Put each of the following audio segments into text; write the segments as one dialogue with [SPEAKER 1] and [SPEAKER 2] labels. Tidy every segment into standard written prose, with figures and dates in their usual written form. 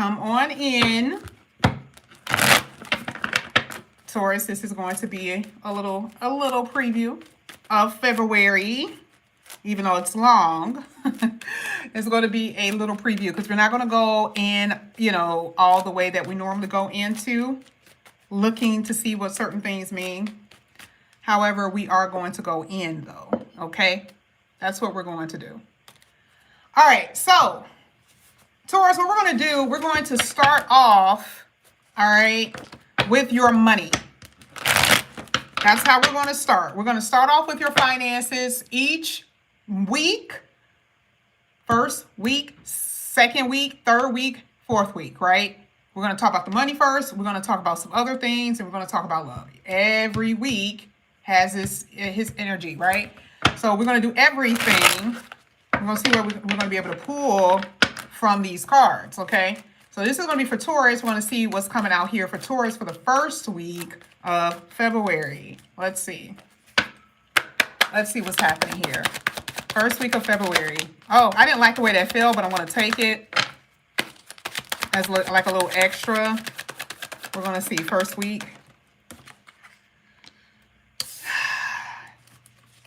[SPEAKER 1] come on in. Taurus, this is going to be a little preview of February, even though it's long. It's going to be a little preview because we're not going to go in, all the way that we normally go into looking to see what certain things mean. However, we are going to go in though, okay? That's what we're going to do. All right, so Taurus, what we're going to do, we're going to start off, all right, with your money. That's how we're going to start. We're going to start off with your finances each week. First week, second week, third week, fourth week, right? We're going to talk about the money first. We're going to talk about some other things, and we're going to talk about love. Every week has his energy, right? So we're going to do everything. We're going to see what we're going to be able to pull from these cards, okay? So this is going to be for Taurus. We want to see what's coming out here for Taurus for the first week of February. Let's see. Let's see what's happening here. First week of February. Oh, I didn't like the way that fell, but I want to take it as like a little extra. We're going to see first week.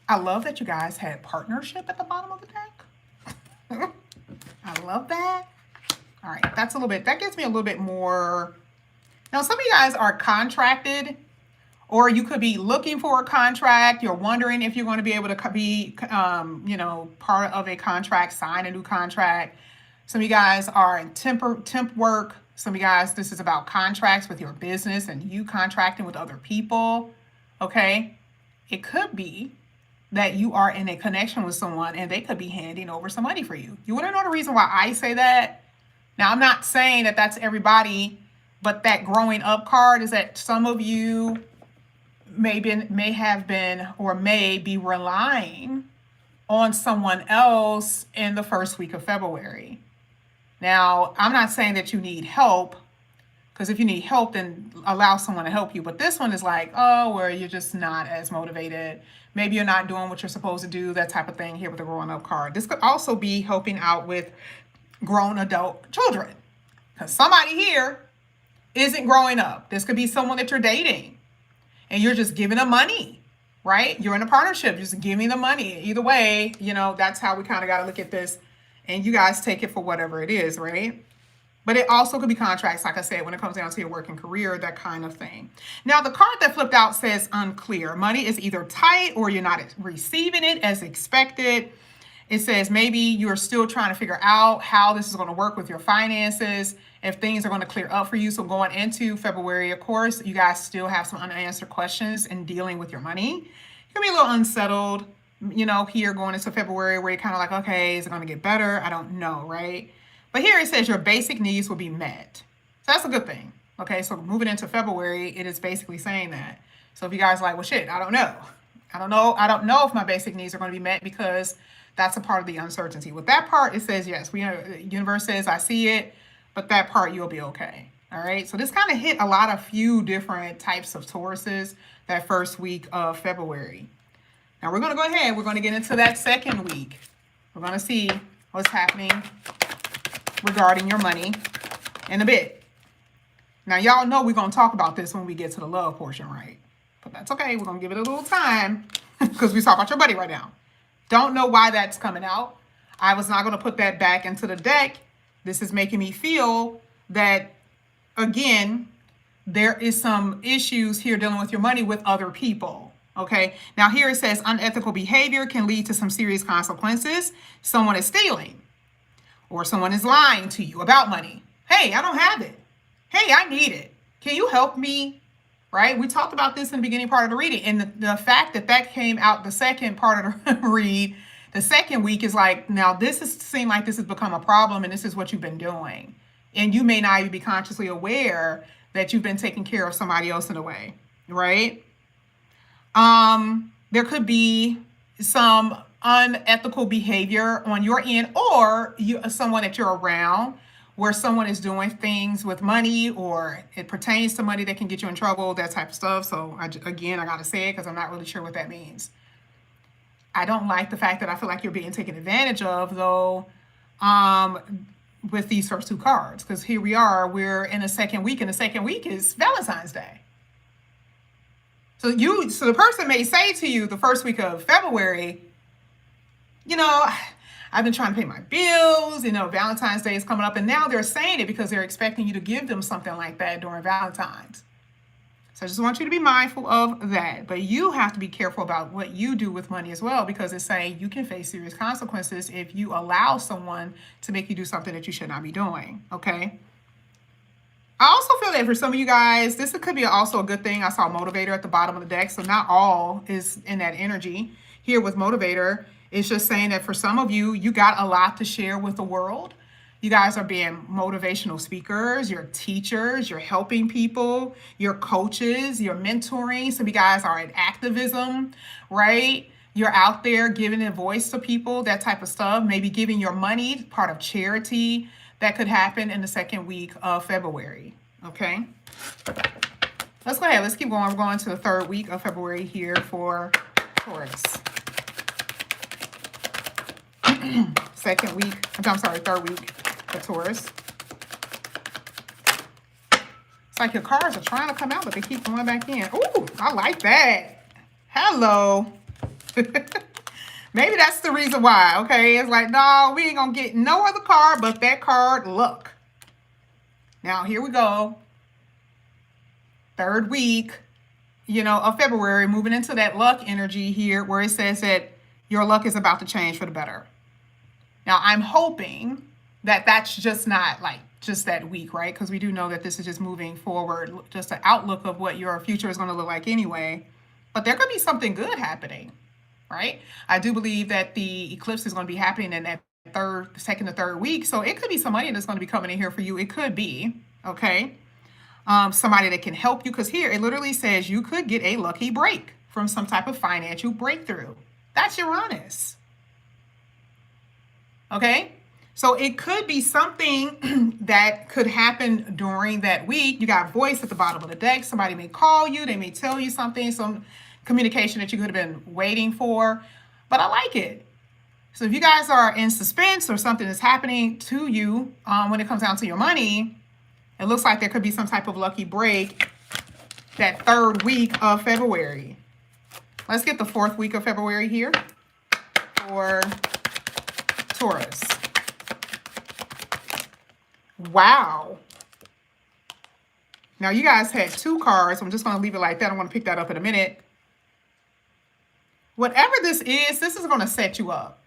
[SPEAKER 1] I love that you guys had partnership at the bottom of the deck. I love that. All right, that's a little bit, that gives me a little bit more. Now, some of you guys are contracted, or you could be looking for a contract. You're wondering if you're going to be able to be, part of a contract, sign a new contract. Some of you guys are in temp work. Some of you guys, this is about contracts with your business and you contracting with other people, okay? It could be that you are in a connection with someone and they could be handing over some money for you. You want to know the reason why I say that? Now, I'm not saying that that's everybody, but that growing up card is that some of you may have been or may be relying on someone else in the first week of February. Now, I'm not saying that you need help, because if you need help, then allow someone to help you. But this one is like, oh, where you're just not as motivated. Maybe you're not doing what you're supposed to do, that type of thing here with the growing up card. This could also be helping out with grown adult children, because somebody here isn't growing up. This could be someone that you're dating and you're just giving them money, right? You're in a partnership, just giving them money. Either way, that's how we kind of got to look at this, and you guys take it for whatever it is, right? But it also could be contracts, like I said, when it comes down to your work and career, that kind of thing. Now, the card that flipped out says unclear. Money is either tight or you're not receiving it as expected. It says maybe you're still trying to figure out how this is going to work with your finances, if things are going to clear up for you. So going into February, of course, you guys still have some unanswered questions in dealing with your money. You can be a little unsettled, here going into February, where you're kind of like, okay, is it going to get better? I don't know, right? But here it says your basic needs will be met. So that's a good thing. Okay, so moving into February, it is basically saying that. So if you guys are like, well, shit, I don't know if my basic needs are going to be met, because that's a part of the uncertainty. With that part, it says, yes, universe says, I see it, but that part, you'll be okay. All right. So this kind of hit a few different types of Tauruses that first week of February. Now we're going to go ahead. We're going to get into that second week. We're going to see what's happening regarding your money in a bit. Now, y'all know we're going to talk about this when we get to the love portion, right? But that's okay. We're going to give it a little time because we talk about your money right now. Don't know why that's coming out. I was not going to put that back into the deck. This is making me feel that, again, there is some issues here dealing with your money with other people. Okay. Now here it says unethical behavior can lead to some serious consequences. Someone is stealing, or someone is lying to you about money. Hey, I don't have it. Hey, I need it. Can you help me? Right? We talked about this in the beginning part of the reading. And the fact that came out the second part of the read, the second week, is like, now this seem like this has become a problem, and this is what you've been doing. And you may not even be consciously aware that you've been taking care of somebody else in a way, right? There could be some unethical behavior on your end, or someone that you're around, where someone is doing things with money, or it pertains to money that can get you in trouble, that type of stuff. So I got to say it because I'm not really sure what that means. I don't like the fact that I feel like you're being taken advantage of, though. with these first two cards, because here we are, we're in the second week, and the second week is Valentine's Day. So the person may say to you the first week of February, I've been trying to pay my bills, Valentine's Day is coming up, and now they're saying it because they're expecting you to give them something like that during Valentine's. So I just want you to be mindful of that. But you have to be careful about what you do with money as well, because it's saying you can face serious consequences if you allow someone to make you do something that you should not be doing, okay? I also feel that for some of you guys, this could be also a good thing. I saw Motivator at the bottom of the deck, so not all is in that energy. Here with Motivator, it's just saying that for some of you, you got a lot to share with the world. You guys are being motivational speakers, you're teachers, you're helping people, you're coaches, you're mentoring. Some of you guys are in activism, right? You're out there giving a voice to people, that type of stuff. Maybe giving your money, part of charity. That could happen in the second week of February, okay? Let's go ahead. Let's keep going. We're going to the third week of February here for Taurus. Third week for Taurus. It's like your cards are trying to come out, but they keep going back in. Ooh, I like that. Hello. Maybe that's the reason why, okay? It's like, no, we ain't going to get no other card but that card, luck. Now, here we go. Third week, of February, moving into that luck energy here where it says that your luck is about to change for the better. Now, I'm hoping that that's just not like just that week, right? Because we do know that this is just moving forward, just an outlook of what your future is going to look like anyway. But there could be something good happening, right? I do believe that the eclipse is going to be happening in that second to third week. So it could be some money that's going to be coming in here for you. It could be, okay? Somebody that can help you, because here it literally says you could get a lucky break from some type of financial breakthrough. That's Uranus. Okay, so it could be something that could happen during that week. You got voice at the bottom of the deck. Somebody may call you. They may tell you something, some communication that you could have been waiting for. But I like it. So if you guys are in suspense or something is happening to you when it comes down to your money, it looks like there could be some type of lucky break that third week of February. Let's get the fourth week of February here for Taurus. Wow. Now you guys had two cards. I'm just going to leave it like that. I want to pick that up in a minute. Whatever this is going to set you up.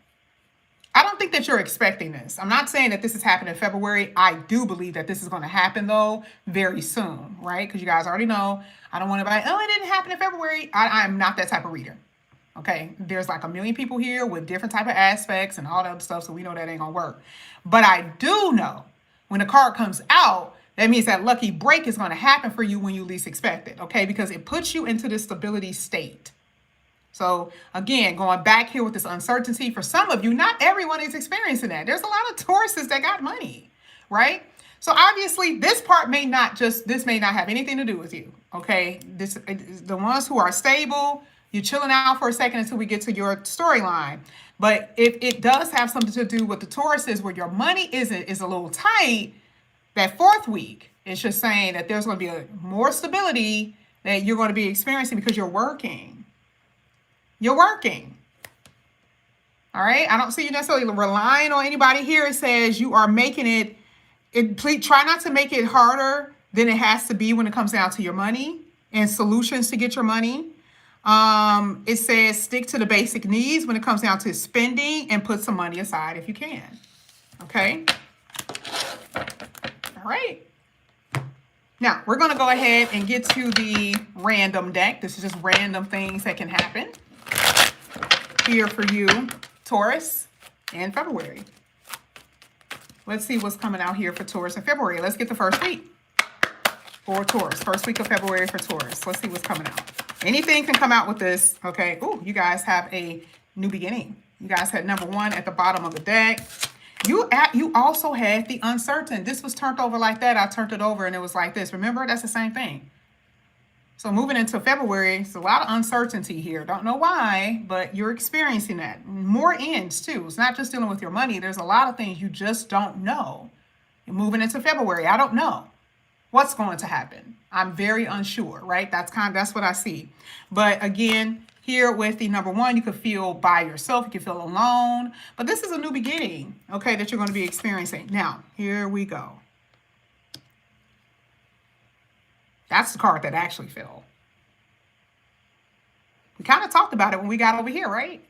[SPEAKER 1] I don't think that you're expecting this. I'm not saying that this is happening in February. I do believe that this is going to happen, though, very soon, right? Because you guys already know, I don't want to be like, oh, it didn't happen in February. I'm not that type of reader. Okay, there's like a million people here with different type of aspects and all that other stuff, so we know that ain't gonna work. But I do know when the card comes out, that means that lucky break is gonna happen for you when you least expect it, okay? Because it puts you into this stability state. So again, going back here with this uncertainty, for some of you, not everyone is experiencing that. There's a lot of Tauruses that got money, right? So obviously this part may not have anything to do with you, okay? The ones who are stable, you're chilling out for a second until we get to your storyline. But if it does have something to do with the Tauruses where your money is a little tight, that fourth week, it's just saying that there's going to be more stability that you're going to be experiencing because you're working. You're working. All right? I don't see you necessarily relying on anybody here. It says you are making please try not to make it harder than it has to be when it comes down to your money and solutions to get your money. It says stick to the basic needs when it comes down to spending and put some money aside if you can. Okay. All right. Now we're going to go ahead and get to the random deck. This is just random things that can happen here for you, Taurus, in February. Let's see what's coming out here for Taurus in February. Let's get the first week for Taurus. First week of February for Taurus. Let's see what's coming out. Anything can come out with this, okay? Ooh, you guys have a new beginning. You guys had number 1 at the bottom of the deck. You also had the uncertain. This was turned over like that. I turned it over and it was like this. Remember, that's the same thing. So moving into February, it's a lot of uncertainty here. Don't know why, but you're experiencing that. More ends too. It's not just dealing with your money. There's a lot of things you just don't know. moving into February. I don't know what's going to happen. I'm very unsure, right? That's what I see. But again, here with the number one, you could feel by yourself, you could feel alone, but this is a new beginning, okay, that you're going to be experiencing. Now, here we go. That's the card that actually fell. We kind of talked about it when we got over here, right?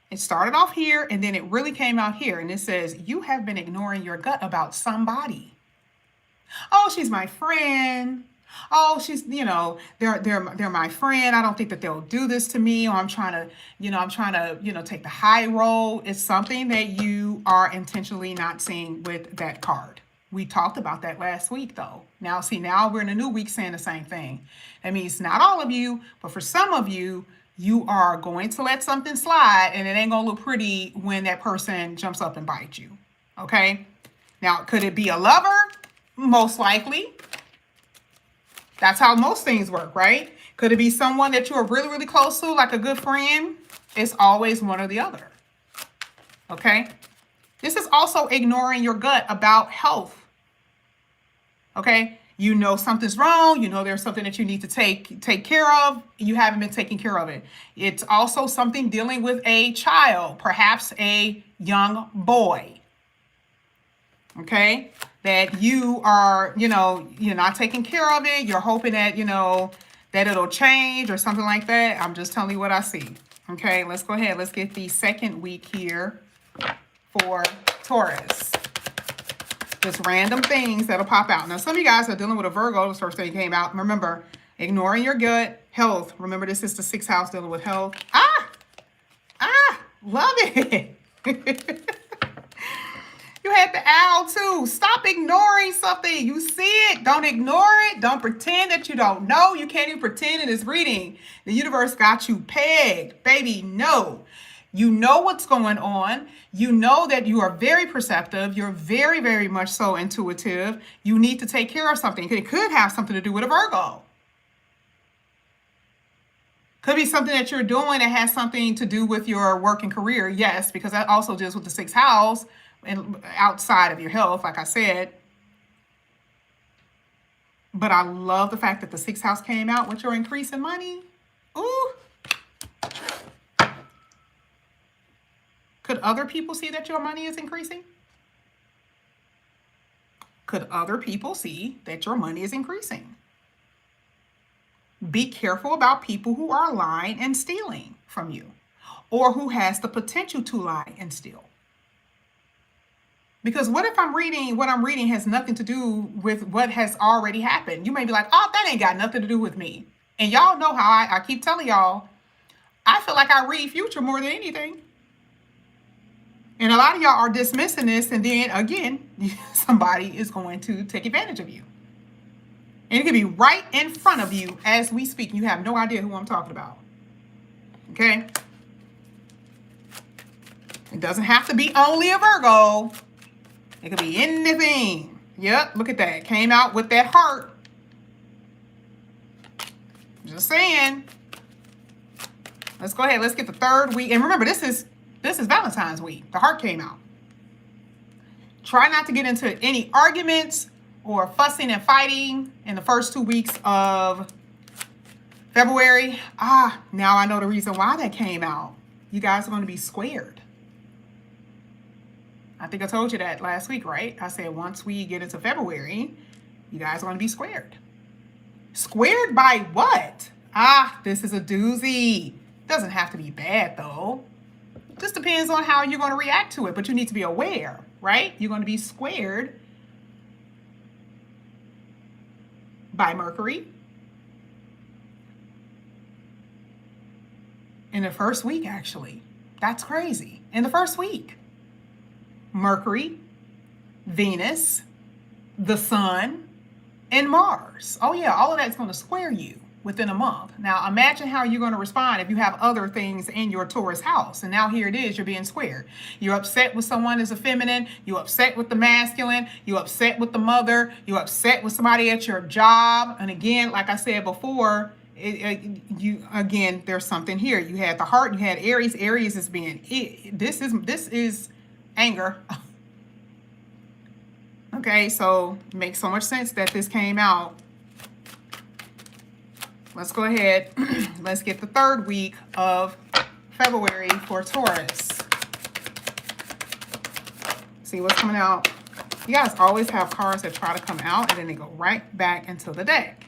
[SPEAKER 1] It started off here and then it really came out here. And it says, you have been ignoring your gut about somebody. Oh, she's my friend. Oh, she's, they're my friend. I don't think that they'll do this to me. Or I'm trying to, take the high road. It's something that you are intentionally not seeing with that card. We talked about that last week, though. Now we're in a new week saying the same thing. That means not all of you, but for some of you, you are going to let something slide and it ain't going to look pretty when that person jumps up and bites you. Okay? Now, could it be a lover? Most likely. That's how most things work, right? Could it be someone that you're really, really close to, like a good friend? It's always one or the other. Okay? This is also ignoring your gut about health. Okay? You know something's wrong. You know there's something that you need to take care of. You haven't been taking care of it. It's also something dealing with a child, perhaps a young boy. Okay? That you are, you're not taking care of it. You're hoping that, that it'll change or something like that. I'm just telling you what I see. Okay? Let's go ahead. Let's get the second week here for Taurus. Just random things that'll pop out. Now, some of you guys are dealing with a Virgo. The first thing came out. Remember, ignoring your gut, health. Remember, this is the 6th house dealing with health. Love it. You had the owl too. Stop ignoring something. You see it. Don't ignore it. Don't pretend that you don't know. You can't even pretend in this reading. The universe got you pegged. Baby, no. You know what's going on. You know that you are very perceptive. You're very, very much so intuitive. You need to take care of something. It could have something to do with a Virgo. Could be something that you're doing that has something to do with your work and career. Yes, because that also deals with the 6th house and outside of your health, like I said. But I love the fact that the 6th house came out with your increase in money. Ooh. Could other people see that your money is increasing? Could other people see that your money is increasing? Be careful about people who are lying and stealing from you, or who has the potential to lie and steal. Because what if what I'm reading has nothing to do with what has already happened? You may be like, oh, that ain't got nothing to do with me. And y'all know how I keep telling y'all, I feel like I read future more than anything. And a lot of y'all are dismissing this, and then again, somebody is going to take advantage of you. And it could be right in front of you as we speak. You have no idea who I'm talking about. Okay? It doesn't have to be only a Virgo. It could be anything. Yep, look at that. Came out with that heart. Just saying. Let's go ahead. Let's get the third week. And remember, this is Valentine's week. The heart came out. Try not to get into any arguments or fussing and fighting in the first 2 weeks of February. Now I know the reason why that came out. You guys are going to be squared. I think I told you that last week, right? I said once we get into February, you guys are going to be squared. Squared by what? This is a doozy. Doesn't have to be bad, though. Just depends on how you're going to react to it, but you need to be aware, right? You're going to be squared by Mercury in the first week, actually. That's crazy. In the first week. Mercury, Venus, the Sun, and Mars. Oh yeah, all of that's going to square you within a month. Now imagine how you're going to respond if you have other things in your Taurus house. And now here it is, you're being squared. You're upset with someone as a feminine. You're upset with the masculine. You're upset with the mother. You're upset with somebody at your job. And again, like I said before, there's something here. You had the heart, you had Aries. Aries is being, this is anger. Okay, so it makes so much sense that this came out. Let's go ahead. Let's get the third week of February for Taurus. See what's coming out. You guys always have cards that try to come out and then they go right back into the deck.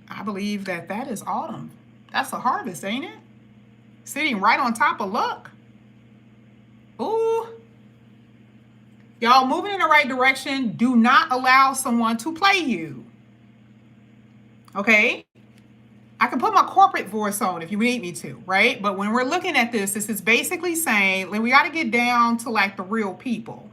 [SPEAKER 1] I believe that that is autumn. That's a harvest, ain't it? Sitting right on top of luck. Ooh. Y'all moving in the right direction. Do not allow someone to play you. Okay? I can put my corporate voice on if you need me to, right? But when we're looking at this, this is basically saying, like, we got to get down to like the real people.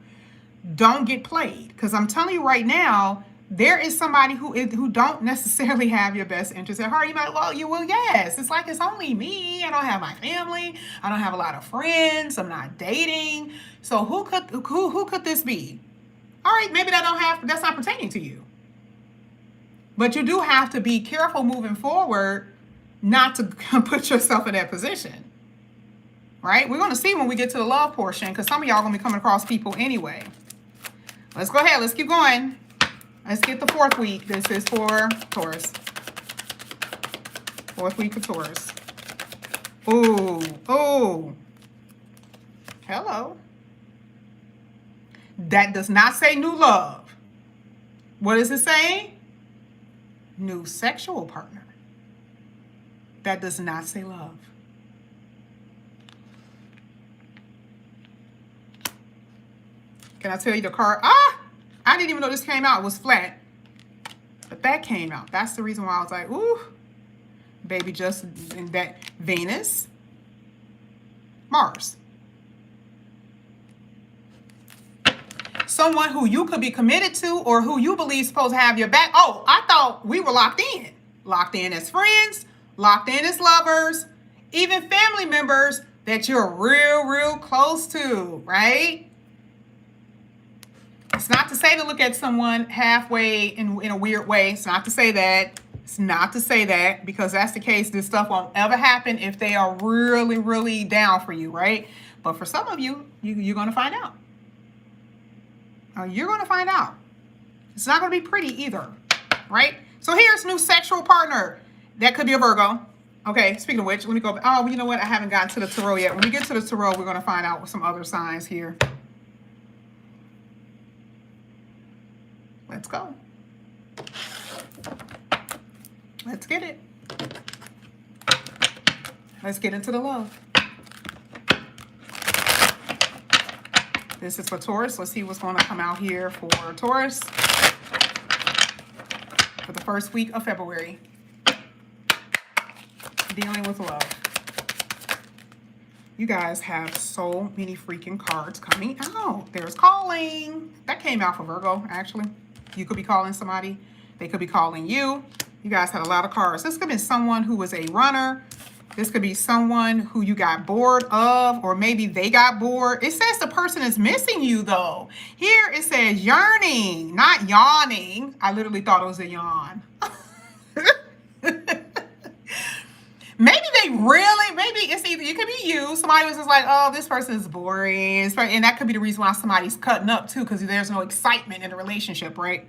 [SPEAKER 1] Don't get played. Because I'm telling you right now, there is somebody who don't necessarily have your best interest at heart. You might, well, yes. It's like, it's only me. I don't have my family. I don't have a lot of friends. I'm not dating. So who could this be? All right, maybe that's not pertaining to you. But you do have to be careful moving forward not to put yourself in that position. Right? We're going to see when we get to the love portion, because some of y'all are going to be coming across people anyway. Let's go ahead. Let's keep going. Let's get the fourth week. This is for Taurus. Fourth week for Taurus. Ooh. Ooh. Hello. That does not say new love. What is it saying? New sexual partner. That does not say love. Can I tell you the card? I didn't even know this came out. It was flat. But that came out. That's the reason why I was like, ooh, baby, just in that Venus, Mars. Someone who you could be committed to or who you believe is supposed to have your back. Oh, I thought we were locked in. Locked in as friends, locked in as lovers, even family members that you're real close to, right? It's not to say to look at someone halfway in a weird way. It's not to say that. It's not to say that, because that's the case. This stuff won't ever happen if they are really down for you, right? But for some of you, you're going to find out. You're going to find out. It's not going to be pretty either, right? So here's new sexual partner. That could be a Virgo. Okay, speaking of which, let me go. Oh, you know what? I haven't gotten to the tarot yet. When we get to the tarot, we're going to find out some other signs here. Let's go. Let's get it. Let's get into the love. This is for Taurus. Let's see what's going to come out here for Taurus for the first week of February. Dealing with love. You guys have so many freaking cards coming out. There's calling. That came out for Virgo, actually. You could be calling somebody. They could be calling you. You guys had a lot of cards. This could be someone who was a runner. This could be someone who you got bored of, or maybe they got bored. It says the person is missing you, though. Here it says yearning, not yawning. I literally thought it was a yawn. Maybe it's either, it could be you. Somebody was just like, oh, this person is boring. And that could be the reason why somebody's cutting up, too, because there's no excitement in the relationship, right?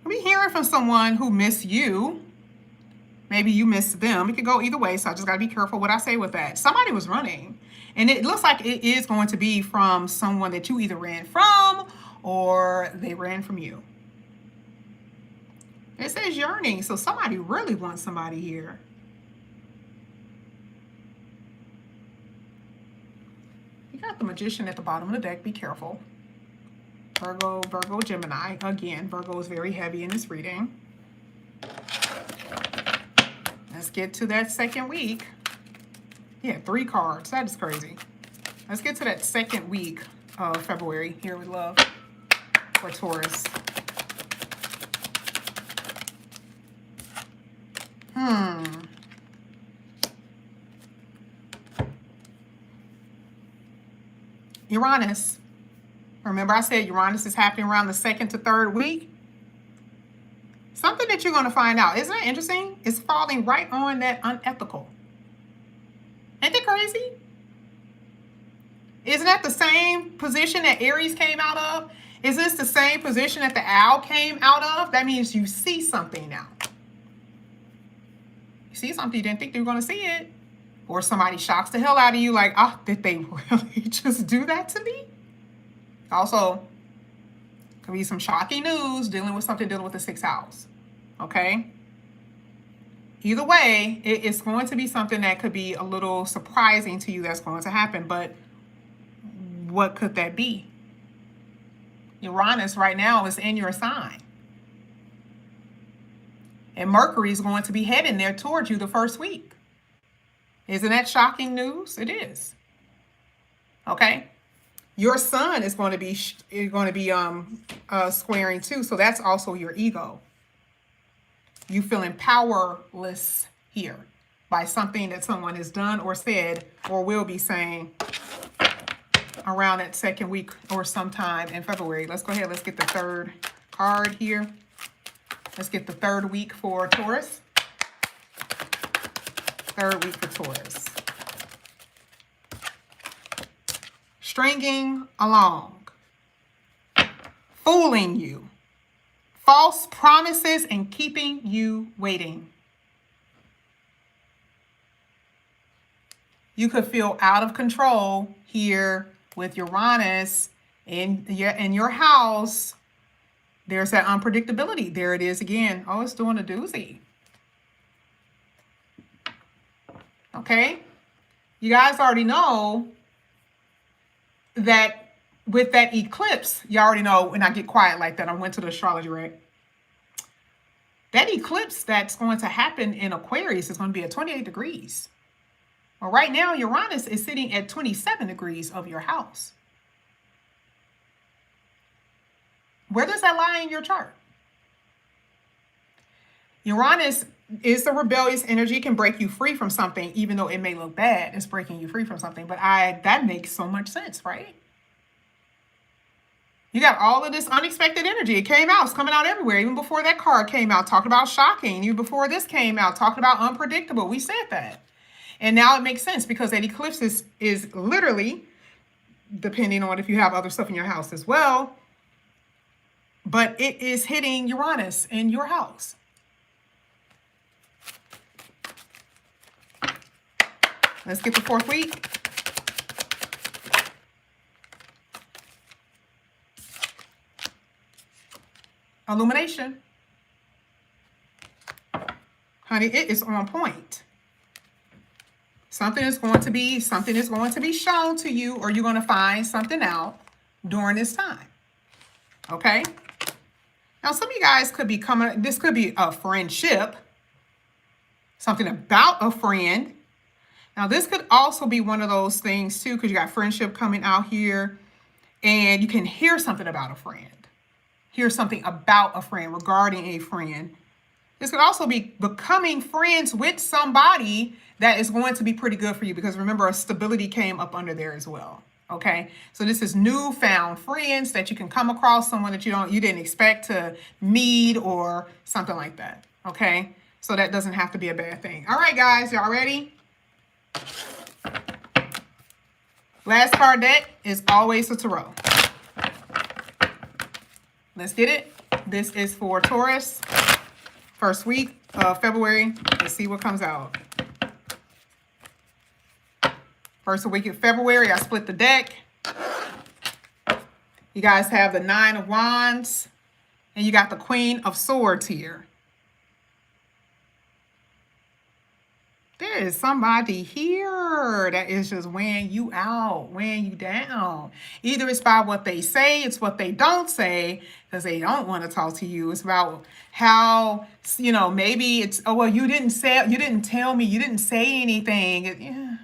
[SPEAKER 1] I'll be hearing from someone who missed you. Maybe you missed them. It could go either way, so I just got to be careful what I say with that. Somebody was running, and it looks like it is going to be from someone that you either ran from or they ran from you. It says yearning, so somebody really wants somebody here. You got the Magician at the bottom of the deck. Be careful. Virgo, Gemini. Again, Virgo is very heavy in this reading. Let's get to that second week. Yeah, 3 cards. That is crazy. Let's get to that second week of February here with love for Taurus. Uranus. Remember I said Uranus is happening around the 2nd to 3rd week? Something that you're going to find out. Isn't that interesting? It's falling right on that unethical. Ain't that crazy? Isn't that the same position that Aries came out of? Is this the same position that the owl came out of? That means you see something now. You see something, you didn't think you were going to see it. Or somebody shocks the hell out of you like, oh, did they really just do that to me? Also, could be some shocking news dealing with the 6th house. Okay? Either way, it's going to be something that could be a little surprising to you that's going to happen. But what could that be? Uranus right now is in your sign. And Mercury is going to be heading there towards you the first week. Isn't that shocking news? It is. Okay? Your sun is going to be squaring too, so that's also your ego. You feeling powerless here by something that someone has done or said or will be saying around that second week or sometime in February. Let's go ahead. Let's get the third card here. Let's get the third week for Taurus. Third week for Taurus. Stringing along. Fooling you. False promises and keeping you waiting. You could feel out of control here with Uranus in your house. There's that unpredictability. There it is again. Oh, it's doing a doozy. Okay? You guys already know that with that eclipse, you already know when I get quiet like that, I went to the astrology, right? That eclipse that's going to happen in Aquarius is going to be at 28 degrees. Well, right now, Uranus is sitting at 27 degrees of your house. Where does that lie in your chart? Uranus is the rebellious energy. It can break you free from something, even though it may look bad. It's breaking you free from something. But that makes so much sense, right? You got all of this unexpected energy. It came out. It's coming out everywhere. Even before that card came out, talking about shocking. Even before this came out, talking about unpredictable. We said that. And now it makes sense because that eclipse is literally, depending on if you have other stuff in your house as well, but it is hitting Uranus in your house. Let's get the fourth week. Illumination. Honey, it is on point. Something is going to be shown to you, or you're going to find something out during this time. Okay? Now, some of you guys could be this could be a friendship, something about a friend. Now, this could also be one of those things too, because you got friendship coming out here, and you can hear something about a friend. Hear something about a friend, regarding a friend. This could also be becoming friends with somebody that is going to be pretty good for you, because remember, a stability came up under there as well. Okay, so this is newfound friends that you can come across, someone that you didn't expect to meet or something like that. Okay, so that doesn't have to be a bad thing. All right, guys, y'all ready? Last card deck is always a tarot. Let's get it. This is for Taurus. First week of February. Let's see what comes out. First week of February, I split the deck. You guys have the 9 of Wands. And you got the Queen of Swords here. There is somebody here that is just weighing you out, weighing you down. Either it's by what they say, it's what they don't say, because they don't want to talk to you. It's about how, maybe it's, oh, well, you didn't tell me, you didn't say anything.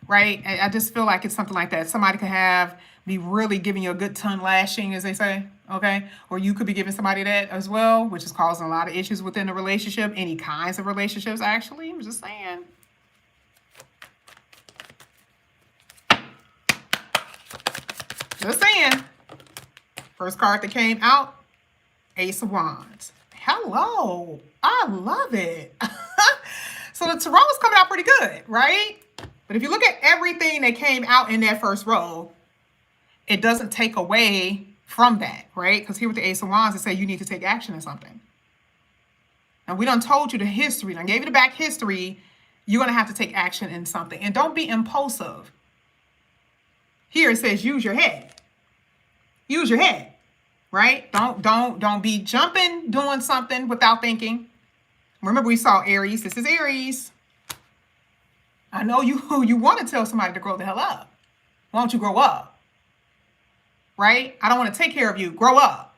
[SPEAKER 1] Right? I just feel like it's something like that. Somebody could be really giving you a good tongue lashing, as they say. Okay, or you could be giving somebody that as well, which is causing a lot of issues within the relationship, any kinds of relationships, actually. I'm just saying. Just saying. First card that came out, Ace of Wands. Hello. I love it. So the tarot is coming out pretty good, right? But if you look at everything that came out in that first row, it doesn't take away from that, right? Because here with the Ace of Wands, it says you need to take action in something. And we done told you the history, I gave you the back history. You're going to have to take action in something. And don't be impulsive. Here it says use your head. Use your head, right? Don't be jumping, doing something without thinking. Remember we saw Aries. This is Aries. I know you want to tell somebody to grow the hell up. Why don't you grow up? Right? I don't want to take care of you. Grow up.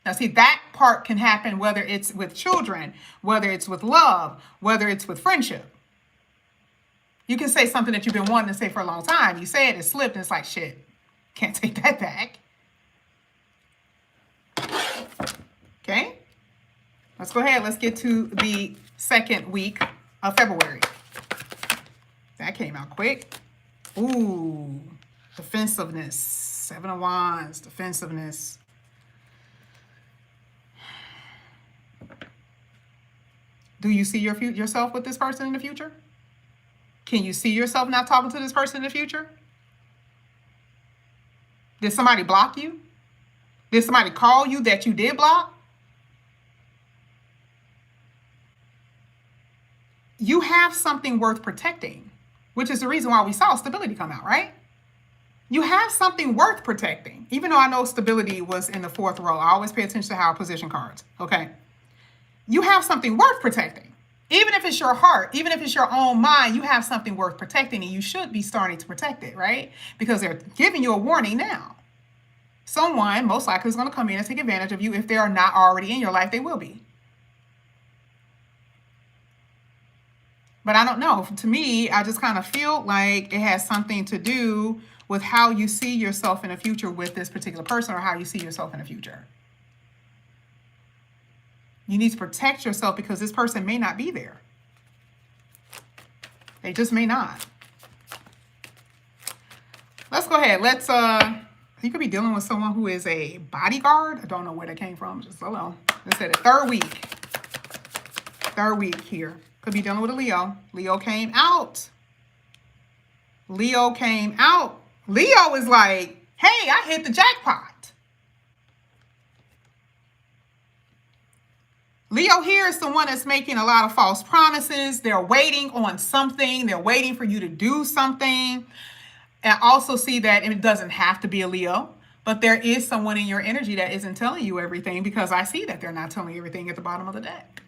[SPEAKER 1] Now, see, that part can happen whether it's with children, whether it's with love, whether it's with friendship. You can say something that you've been wanting to say for a long time. You say it, it slipped, and it's like, shit, can't take that back. Okay? Let's go ahead. Let's get to the second week of February. That came out quick. Ooh, defensiveness. 7 of Wands, defensiveness. Do you see yourself with this person in the future? Can you see yourself not talking to this person in the future? Did somebody block you? Did somebody call you that you did block? You have something worth protecting, which is the reason why we saw stability come out, right? You have something worth protecting. Even though I know stability was in the 4th row, I always pay attention to how I position cards, okay? You have something worth protecting. Even if it's your heart, even if it's your own mind, you have something worth protecting, and you should be starting to protect it, right? Because they're giving you a warning now. Someone most likely is going to come in and take advantage of you. If they are not already in your life, they will be. But I don't know. To me, I just kind of feel like it has something to do with how you see yourself in the future with this particular person, or how you see yourself in the future. You need to protect yourself because this person may not be there. They just may not. Let's go ahead. You could be dealing with someone who is a bodyguard. I don't know where that came from. Just alone. Let's say the third week. Third week here. Could be dealing with a Leo. Leo came out. Leo came out. Leo is like, hey, I hit the jackpot. Leo here is the one that's making a lot of false promises. They're waiting on something. They're waiting for you to do something. And also see that it doesn't have to be a Leo, but there is someone in your energy that isn't telling you everything, because I see that they're not telling you everything at the bottom of the deck.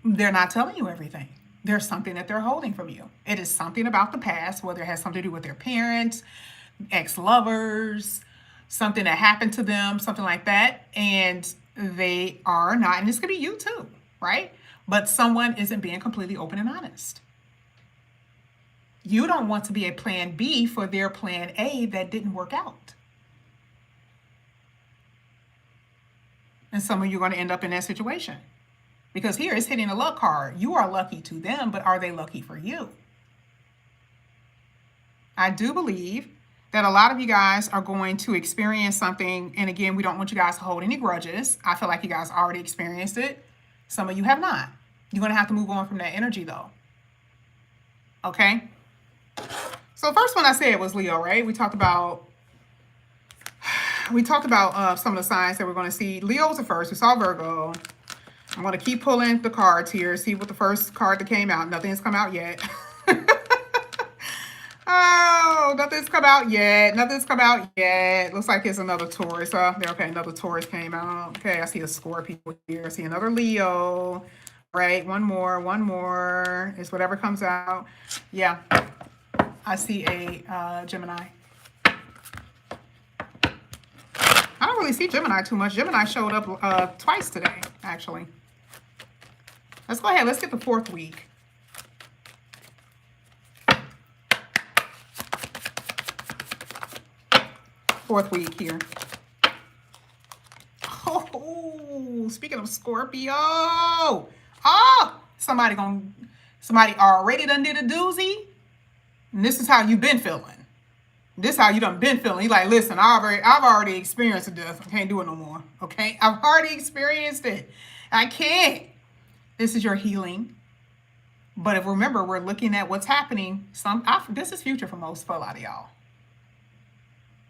[SPEAKER 1] They're not telling you everything. There's something that they're holding from you. It is something about the past, whether it has something to do with their parents, ex-lovers, something that happened to them, something like that. And they are not, and this could be you too, right? But someone isn't being completely open and honest. You don't want to be a plan B for their plan A that didn't work out. And some of you are going to end up in that situation. Because here it's hitting a luck card. You are lucky to them, but are they lucky for you? I do believe that a lot of you guys are going to experience something. And again, we don't want you guys to hold any grudges. I feel like you guys already experienced it. Some of you have not. You're going to have to move on from that energy though. Okay? So first one I said was Leo, right? We talked about some of the signs that we're going to see. Leo was the first. We saw Virgo. I'm going to keep pulling the cards here, see what the first card that came out. Nothing has come out yet. Oh, nothing's come out yet. Nothing's come out yet. Looks like it's another Taurus. Okay, another Taurus came out. Okay, I see a Scorpio here. I see another Leo. Right, one more. It's whatever comes out. Yeah, I see a Gemini. I don't really see Gemini too much. Gemini showed up twice today, actually. Let's go ahead. Let's get the 4th week. Fourth week here. Oh, speaking of Scorpio. Oh, somebody already done did a doozy. And this is how you've been feeling. This is how you done been feeling. You're like, listen, I've already experienced this. I can't do it no more. Okay? I've already experienced it. I can't. This is your healing. But if remember, we're looking at what's happening. This is future for a lot of y'all.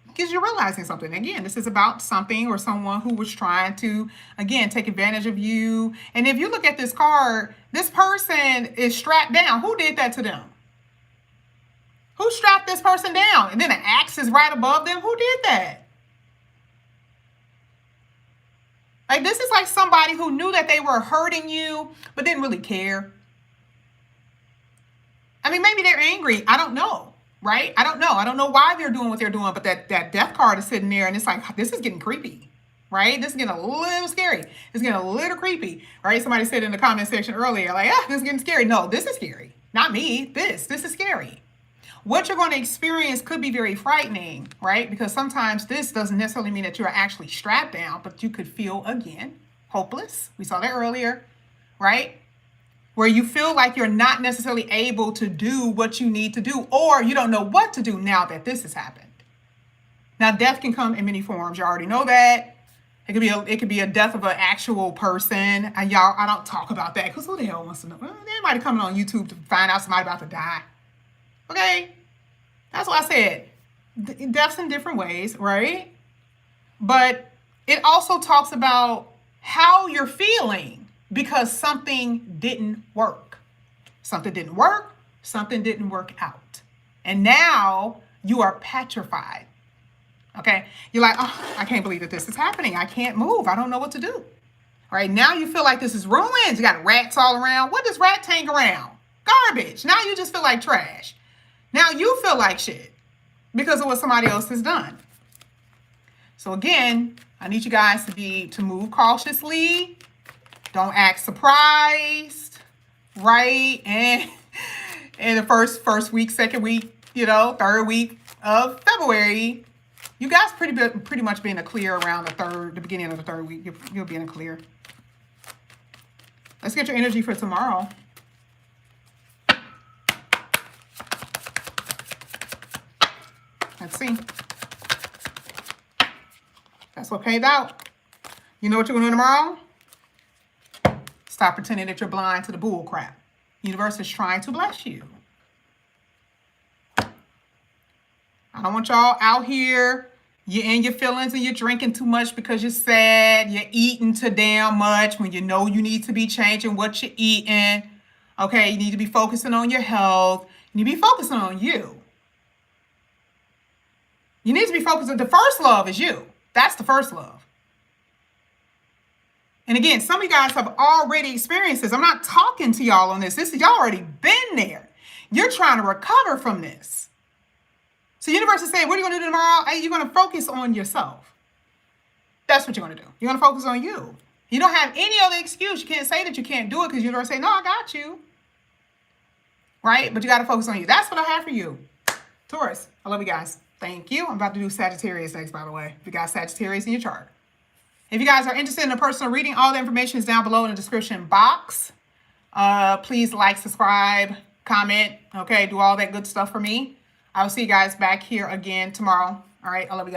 [SPEAKER 1] Because you're realizing something. Again, this is about something or someone who was trying to, again, take advantage of you. And if you look at this card, this person is strapped down. Who did that to them? Who strapped this person down? And then an axe is right above them. Who did that? Like, this is like somebody who knew that they were hurting you, but didn't really care. I mean, maybe they're angry. I don't know, right? I don't know. I don't know why they're doing what they're doing, but that death card is sitting there, and it's like, this is getting creepy, right? This is getting a little scary. It's getting a little creepy, right? Somebody said in the comment section earlier, like, this is getting scary. No, this is scary. Not me. This is scary. What you're going to experience could be very frightening, right? Because sometimes this doesn't necessarily mean that you're actually strapped down, but you could feel, again, hopeless. We saw that earlier, right? Where you feel like you're not necessarily able to do what you need to do, or you don't know what to do now that this has happened. Now, death can come in many forms. You already know that. It could be a death of an actual person. And y'all, I don't talk about that because who the hell wants to know? Well, anybody coming on YouTube to find out somebody about to die. Okay? That's what I said. Death's in different ways, right? But it also talks about how you're feeling because something didn't work. Something didn't work. Something didn't work out. And now you are petrified. Okay? You're like, I can't believe that this is happening. I can't move. I don't know what to do. All right? Now you feel like this is ruined. You got rats all around. What does rat tank around? Garbage. Now you just feel like trash. Now you feel like shit because of what somebody else has done. So again, I need you guys to move cautiously. Don't act surprised, right? And in the first week, second week, third week of February, you guys pretty much be in the clear around the beginning of the third week. You'll be in the clear. Let's get your energy for tomorrow. Let's see. That's what pays out. You know what you're going to do tomorrow? Stop pretending that you're blind to the bull crap. The universe is trying to bless you. I don't want y'all out here. You're in your feelings and you're drinking too much because you're sad. You're eating too damn much when you know you need to be changing what you're eating. Okay, you need to be focusing on your health. You need to be focusing on you. You need to be focused on the first love is you. That's the first love. And again, some of you guys have already experienced this. I'm not talking to y'all on this. Y'all already been there. You're trying to recover from this. So the universe is saying, what are you going to do tomorrow? You're going to focus on yourself. That's what you're going to do. You're going to focus on you. You don't have any other excuse. You can't say that you can't do it because the universe say, no, I got you. Right? But you got to focus on you. That's what I have for you. Taurus, I love you guys. Thank you. I'm about to do Sagittarius next, by the way. If you got Sagittarius in your chart. If you guys are interested in a personal reading, all the information is down below in the description box. Please like, subscribe, comment. Okay, do all that good stuff for me. I will see you guys back here again tomorrow. All right, I love you guys.